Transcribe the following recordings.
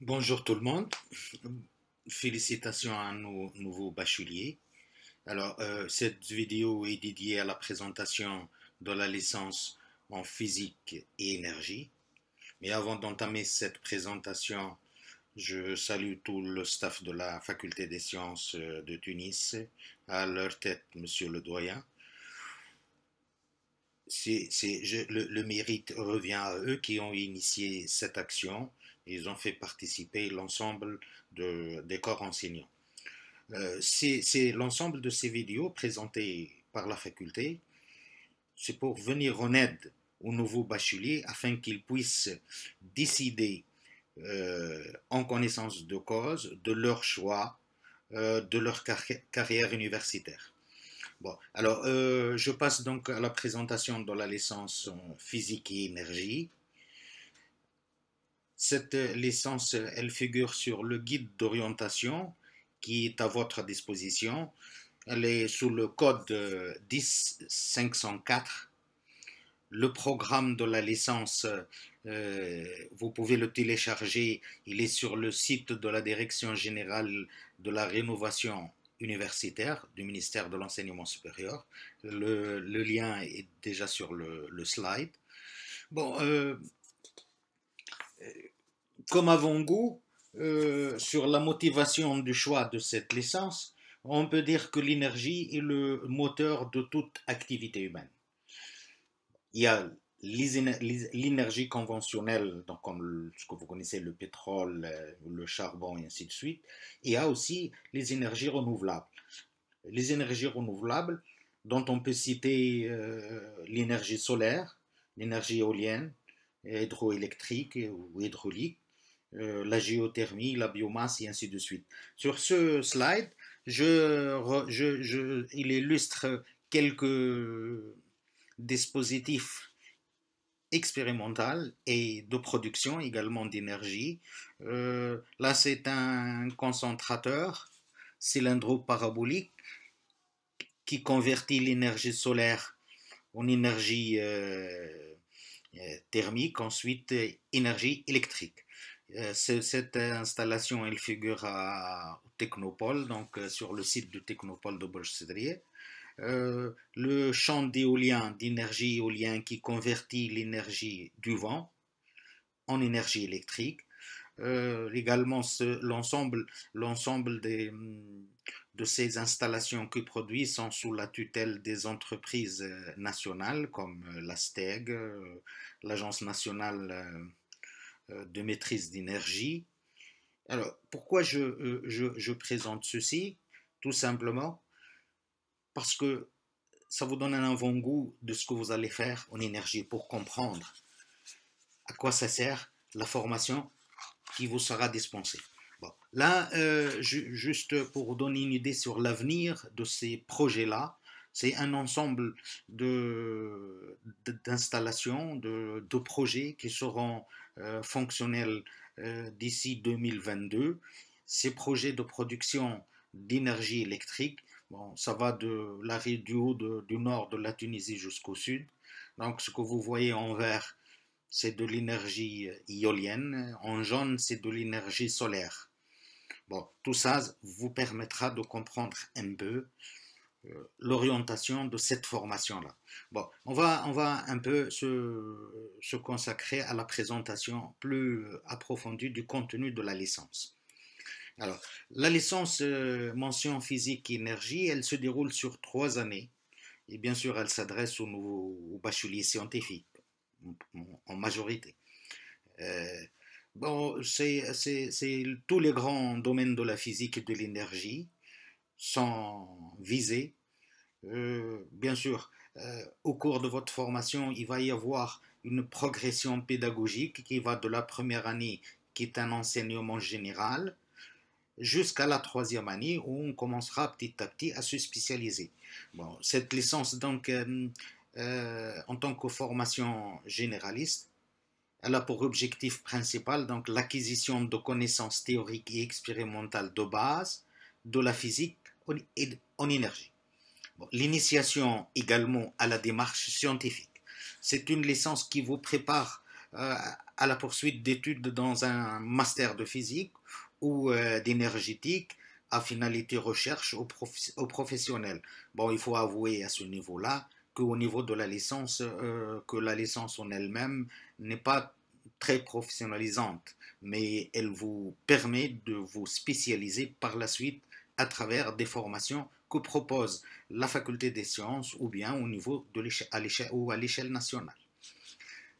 Bonjour tout le monde, félicitations à nos nouveaux bacheliers. Cette vidéo est dédiée à la présentation de la licence en physique et énergie. Mais avant d'entamer cette présentation, je salue tout le staff de la faculté des sciences de Tunis, à leur tête, monsieur le doyen. Le mérite revient à eux qui ont initié cette action. Ils ont fait participer l'ensemble des corps enseignants. C'est l'ensemble de ces vidéos présentées par la faculté. C'est pour venir en aide aux nouveaux bacheliers afin qu'ils puissent décider en connaissance de cause de leur choix, de leur carrière universitaire. Bon, je passe donc à la présentation de la licence en physique et énergie. Cette licence, elle figure sur le guide d'orientation qui est à votre disposition. Elle est sous le code 10504. Le programme de la licence, vous pouvez le télécharger. Il est sur le site de la Direction générale de la rénovation universitaire du ministère de l'enseignement supérieur. Le lien est déjà sur le slide. Bon, comme avant-goût, sur la motivation du choix de cette licence, on peut dire que l'énergie est le moteur de toute activité humaine. Il y a l'énergie conventionnelle, donc comme ce que vous connaissez, le pétrole, le charbon et ainsi de suite. Et il y a aussi les énergies renouvelables. Les énergies renouvelables, dont on peut citer l'énergie solaire, l'énergie éolienne, hydroélectrique ou hydraulique, la géothermie, la biomasse et ainsi de suite. Sur ce slide, il illustre quelques dispositifs expérimental et de production également d'énergie. Là, c'est un concentrateur cylindro-parabolique qui convertit l'énergie solaire en énergie thermique, ensuite énergie électrique. Cette installation, elle figure au Technopole, donc sur le site du Technopole de Borchedrier. Le champ d'éolien, d'énergie éolienne qui convertit l'énergie du vent en énergie électrique. Également, l'ensemble de ces installations qui produisent sont sous la tutelle des entreprises nationales comme la STEG, l'Agence nationale de maîtrise d'énergie. Alors, pourquoi je présente ceci? Tout simplement parce que ça vous donne un avant-goût de ce que vous allez faire en énergie pour comprendre à quoi ça sert la formation qui vous sera dispensée. Bon, là, juste pour vous donner une idée sur l'avenir de ces projets-là, c'est un ensemble d'installations, de projets qui seront fonctionnels d'ici 2022. Ces projets de production d'énergie électrique, bon, ça va de la rive du haut du nord de la Tunisie jusqu'au sud. Donc, ce que vous voyez en vert, c'est de l'énergie éolienne. En jaune, c'est de l'énergie solaire. Bon, tout ça vous permettra de comprendre un peu l'orientation de cette formation-là. Bon, on va un peu se consacrer à la présentation plus approfondie du contenu de la licence. Alors, la licence mention physique et énergie, elle se déroule sur 3 années. Et bien sûr, elle s'adresse aux bacheliers scientifiques en majorité. Euh, bon, tous les grands domaines de la physique et de l'énergie sont visés. Bien sûr, au cours de votre formation, il va y avoir une progression pédagogique qui va de la première année, qui est un enseignement général, jusqu'à la 3e année où on commencera petit à petit à se spécialiser. Bon, cette licence, donc, en tant que formation généraliste, elle a pour objectif principal donc l'acquisition de connaissances théoriques et expérimentales de base de la physique en énergie. Bon, l'initiation également à la démarche scientifique. C'est une licence qui vous prépare euh, à la poursuite d'études dans un master de physique ou d'énergétique à finalité recherche au professionnel. Bon, il faut avouer à ce niveau-là qu'au niveau de la licence, que la licence en elle-même n'est pas très professionnalisante, mais elle vous permet de vous spécialiser par la suite à travers des formations que propose la faculté des sciences ou bien au niveau de à l'échelle nationale.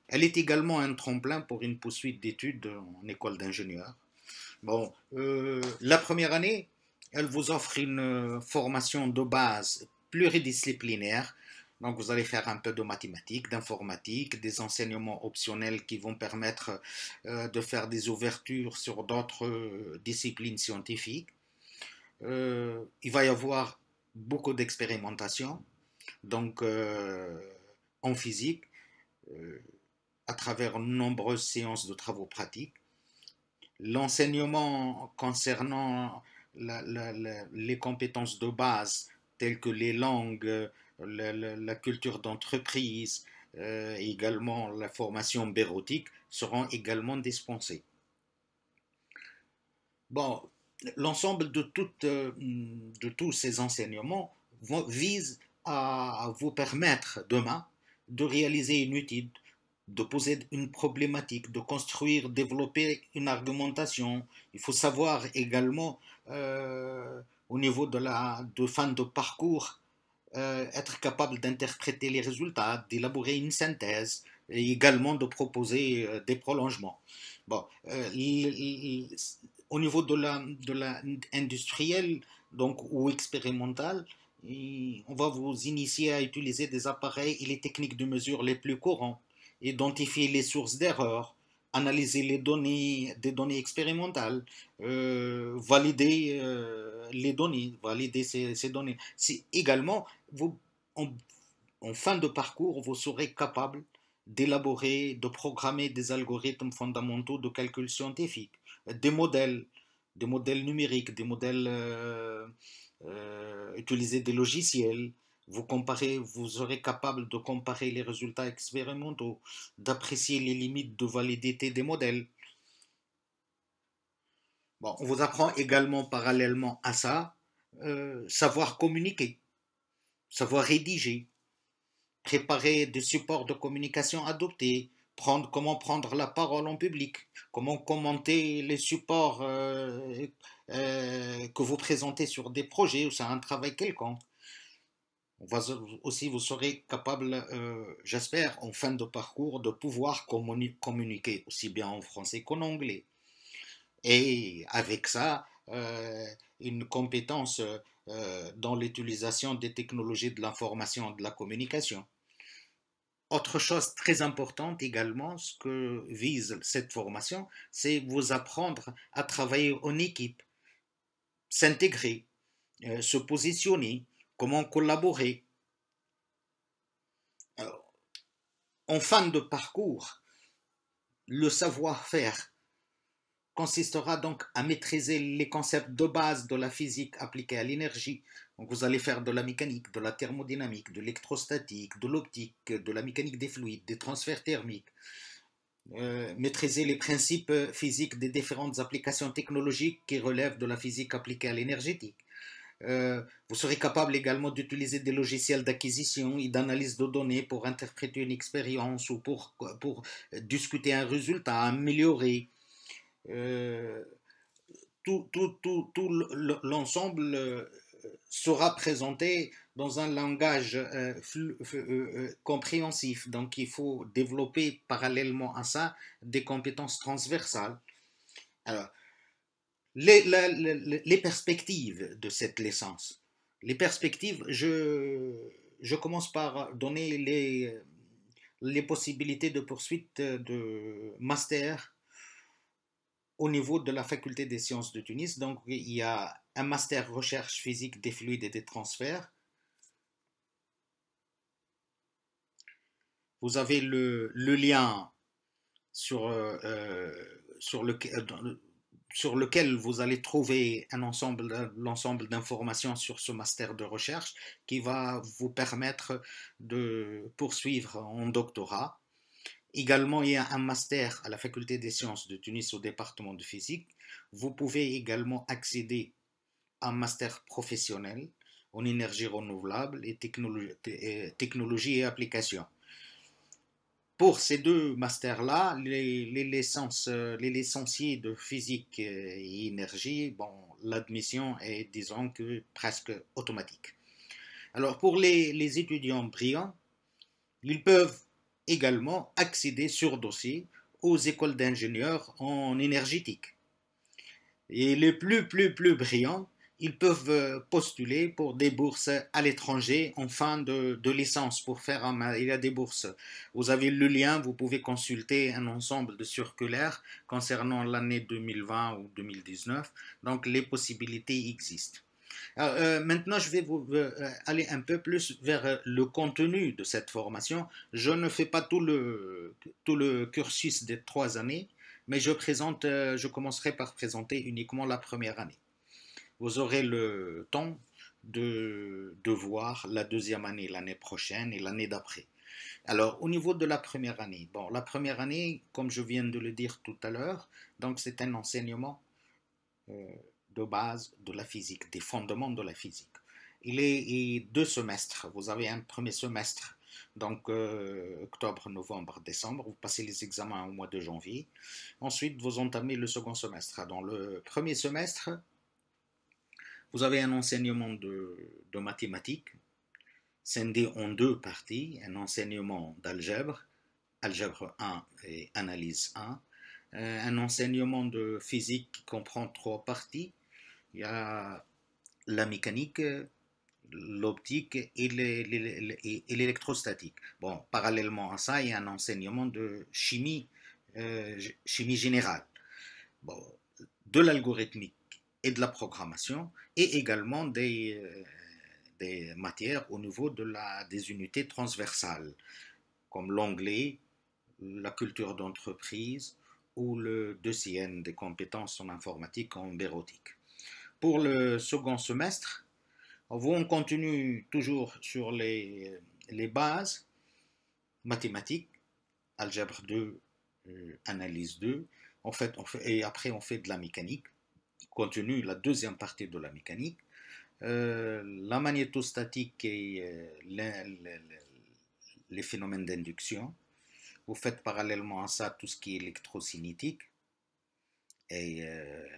Elle est également un tremplin pour une poursuite d'études en école d'ingénieur. Bon, la première année, elle vous offre une formation de base pluridisciplinaire. Donc, vous allez faire un peu de mathématiques, d'informatique, des enseignements optionnels qui vont permettre de faire des ouvertures sur d'autres disciplines scientifiques. Il va y avoir beaucoup d'expérimentation, donc en physique, euh, à travers nombreuses séances de travaux pratiques. L'enseignement concernant les compétences de base telles que les langues, la culture d'entreprise, également la formation bureautique seront également dispensés. Bon, l'ensemble de tous ces enseignements vise à vous permettre demain de réaliser une étude, de poser une problématique, de construire, développer une argumentation. Il faut savoir également, au niveau de fin de parcours, être capable d'interpréter les résultats, d'élaborer une synthèse et également de proposer des prolongements. Bon, au niveau de la industrielle donc, ou expérimentale, on va vous initier à utiliser des appareils et les techniques de mesure les plus courants, identifier les sources d'erreurs, analyser les données, des données expérimentales, valider les données, valider ces données. C'est également, vous, en, en fin de parcours, vous serez capable d'élaborer, de programmer des algorithmes fondamentaux de calcul scientifique, des modèles, des modèles numériques, des modèles utiliser des logiciels. Vous serez capable de comparer les résultats expérimentaux, d'apprécier les limites de validité des modèles. Bon, on vous apprend également parallèlement à ça, savoir communiquer, savoir rédiger, préparer des supports de communication adoptés, comment prendre la parole en public, comment commenter les supports que vous présentez sur des projets ou sur un travail quelconque. Aussi, vous serez capable, j'espère, en fin de parcours, de pouvoir communiquer aussi bien en français qu'en anglais. Et avec ça, une compétence dans l'utilisation des technologies de l'information et de la communication. Autre chose très importante également, ce que vise cette formation, c'est vous apprendre à travailler en équipe, s'intégrer, se positionner, comment collaborer. Alors, en fin de parcours, le savoir-faire consistera donc à maîtriser les concepts de base de la physique appliquée à l'énergie. Donc vous allez faire de la mécanique, de la thermodynamique, de l'électrostatique, de l'optique, de la mécanique des fluides, des transferts thermiques. Maîtriser les principes physiques des différentes applications technologiques qui relèvent de la physique appliquée à l'énergétique. Vous serez capable également d'utiliser des logiciels d'acquisition et d'analyse de données pour interpréter une expérience ou pour discuter un résultat, améliorer. Euh, tout l'ensemble sera présenté dans un langage compréhensif. Donc il faut développer parallèlement à ça des compétences transversales. Alors, les perspectives de cette licence. Les perspectives, je commence par donner les possibilités de poursuite de master au niveau de la faculté des sciences de Tunis. Donc, il y a un master recherche physique des fluides et des transferts. Vous avez le lien sur, sur lequel vous allez trouver l'ensemble d'informations sur ce master de recherche qui va vous permettre de poursuivre en doctorat. Également, il y a un master à la faculté des sciences de Tunis au département de physique. Vous pouvez également accéder à un master professionnel en énergie renouvelable et technologie et applications. Pour ces deux masters-là, les licenciés de physique et énergie, bon, l'admission est, disons que, presque automatique. Alors, pour les étudiants brillants, ils peuvent également accéder sur dossier aux écoles d'ingénieurs en énergétique. Et les plus brillants, ils peuvent postuler pour des bourses à l'étranger en fin de licence pour faire il y a des bourses. Vous avez le lien, vous pouvez consulter un ensemble de circulaires concernant l'année 2020 ou 2019. Donc les possibilités existent. Alors, maintenant, je vais aller un peu plus vers le contenu de cette formation. Je ne fais pas tout le cursus des 3 années, mais je commencerai par présenter uniquement la première année. Vous aurez le temps de voir la deuxième année l'année prochaine et l'année d'après. Alors, au niveau de la première année, bon, la première année, comme je viens de le dire tout à l'heure, donc c'est un enseignement de base de la physique, des fondements de la physique. Il est 2 semestres. Vous avez un premier semestre, donc octobre, novembre, décembre. Vous passez les examens au mois de janvier. Ensuite, vous entamez le second semestre. Dans le premier semestre, vous avez un enseignement de mathématiques, scindé en 2 parties. Un enseignement d'algèbre, algèbre 1 et analyse 1. Un enseignement de physique qui comprend 3 parties. Il y a la mécanique, l'optique et l'électrostatique. Bon, parallèlement à ça, il y a un enseignement de chimie, chimie générale, bon, de l'algorithmique et de la programmation, et également des matières au niveau des unités transversales, comme l'anglais, la culture d'entreprise ou le 2CN, des compétences en informatique en bureautique. Pour le second semestre, on continue toujours sur les bases mathématiques, algèbre 2, analyse 2, et après on fait de la mécanique, continue la deuxième partie de la mécanique, la magnétostatique et les phénomènes d'induction. Vous faites parallèlement à ça tout ce qui est électrocinétique et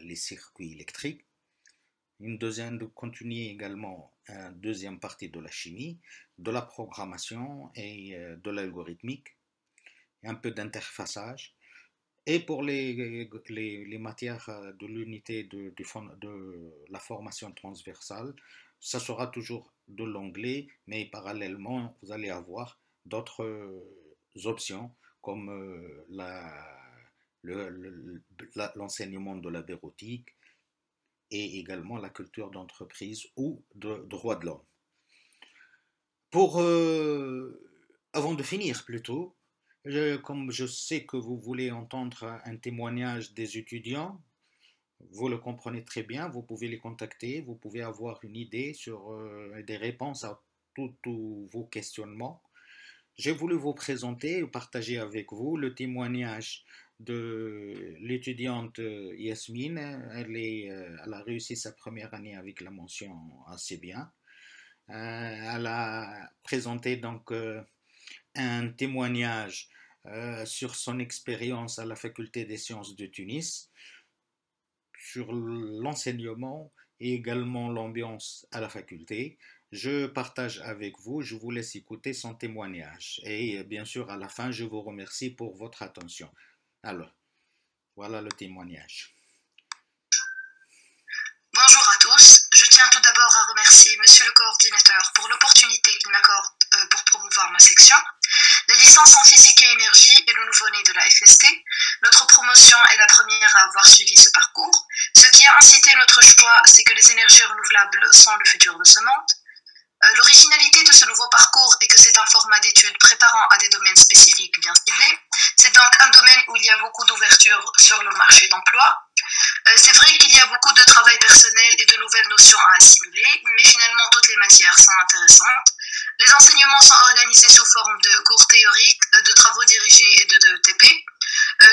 les circuits électriques. Continuer également une deuxième partie de la chimie, de la programmation et de l'algorithmique, un peu d'interfaçage. Et pour les matières de l'unité de la formation transversale, ça sera toujours de l'anglais, mais parallèlement, vous allez avoir d'autres options comme l'enseignement de la bureautique et également la culture d'entreprise ou de droit de l'homme. Avant de finir plutôt, comme je sais que vous voulez entendre un témoignage des étudiants, vous le comprenez très bien, vous pouvez les contacter, vous pouvez avoir une idée sur des réponses à tous vos questionnements. J'ai voulu vous présenter et partager avec vous le témoignage de l'étudiante Yasmine. Elle a réussi sa première année avec la mention assez bien. Elle a présenté donc un témoignage sur son expérience à la faculté des sciences de Tunis, sur l'enseignement et également l'ambiance à la faculté. Je partage avec vous, je vous laisse écouter son témoignage. Et bien sûr, à la fin, je vous remercie pour votre attention. Alors, voilà le témoignage. Bonjour à tous. Je tiens tout d'abord à remercier Monsieur le coordinateur pour l'opportunité qu'il m'accorde pour promouvoir ma section. La licence en physique et énergie est le nouveau-né de la FST. Notre promotion est la première à avoir suivi ce parcours. Ce qui a incité notre choix, c'est que les énergies renouvelables sont le futur de ce monde. L'originalité de ce nouveau parcours est que c'est un format d'études préparant à des domaines spécifiques bien ciblés. C'est donc un domaine où il y a beaucoup d'ouverture sur le marché d'emploi. C'est vrai qu'il y a beaucoup de travail personnel et de nouvelles notions à assimiler, mais finalement toutes les matières sont intéressantes. Les enseignements sont organisés sous forme de cours théoriques, de travaux dirigés et de TP.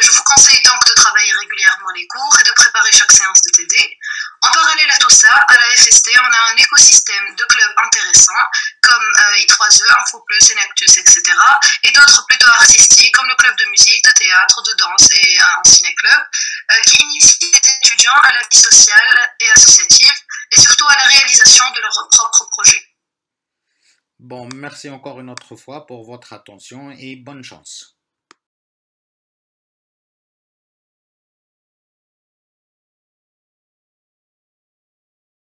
Je vous conseille donc de travailler régulièrement les cours et de préparer chaque séance de TD. En parallèle à tout ça, à la FST, on a un écosystème de clubs intéressants comme I3E, InfoPlus, Enactus, etc. et d'autres plutôt artistiques comme le club de musique, de théâtre, de danse et un ciné-club qui initient les étudiants à la vie sociale et associative et surtout à la réalisation de leurs propres projets. Bon, merci encore une autre fois pour votre attention et bonne chance.